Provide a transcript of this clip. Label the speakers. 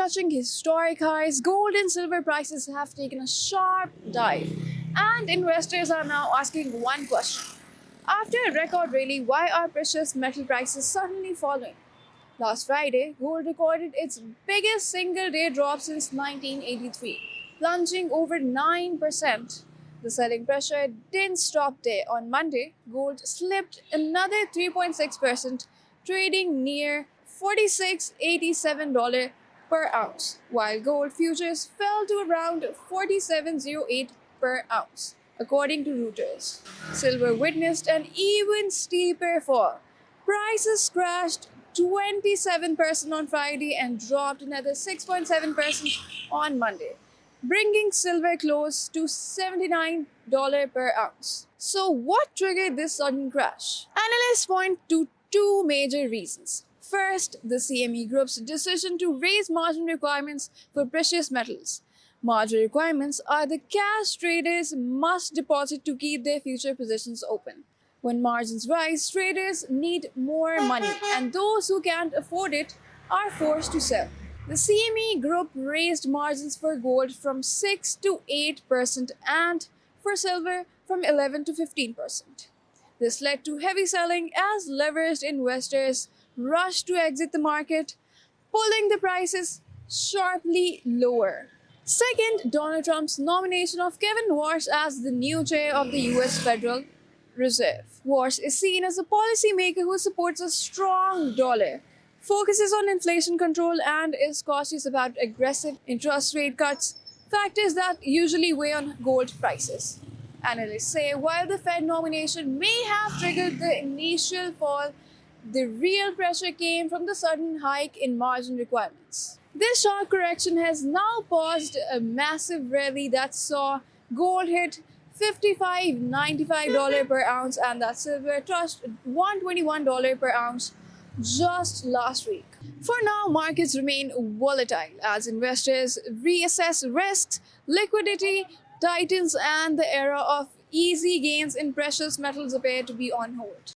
Speaker 1: touching historic highs, gold and silver prices have taken a sharp dive, and investors are now asking one question. After a record rally, why are precious metal prices suddenly falling? Last Friday, gold recorded its biggest single day drop since 1983, plunging over 9%. The selling pressure didn't stop there. On Monday, gold slipped another 3.6%, trading near $46.87 per ounce, while gold futures fell to around 47.08 per ounce, according to Reuters. Silver witnessed an even steeper fall. Prices crashed 27% on Friday and dropped another 6.7% on Monday, bringing silver close to $79 per ounce. So, what triggered this sudden crash? Analysts point to two major reasons. First, the CME Group's decision to raise margin requirements for precious metals. Margin requirements are the cash traders must deposit to keep their future positions open. When margins rise, traders need more money, and those who can't afford it are forced to sell. The CME Group raised margins for gold from 6 to 8% and for silver from 11 to 15%. This led to heavy selling as leveraged investors rushed to exit the market, pulling the prices sharply lower. Second, Donald Trump's nomination of Kevin Warsh as the new chair of the US Federal Reserve. Warsh is seen as a policymaker who supports a strong dollar, focuses on inflation control, and is cautious about aggressive interest rate cuts, factors that usually weigh on gold prices. Analysts say while the Fed nomination may have triggered the initial fall, the real pressure came from the sudden hike in margin requirements. This sharp correction has now paused a massive rally that saw gold hit $55.95 per ounce and that silver touched $121 per ounce just last week. For now, markets remain volatile as investors reassess risks, liquidity tightens, and the era of easy gains in precious metals appear to be on hold.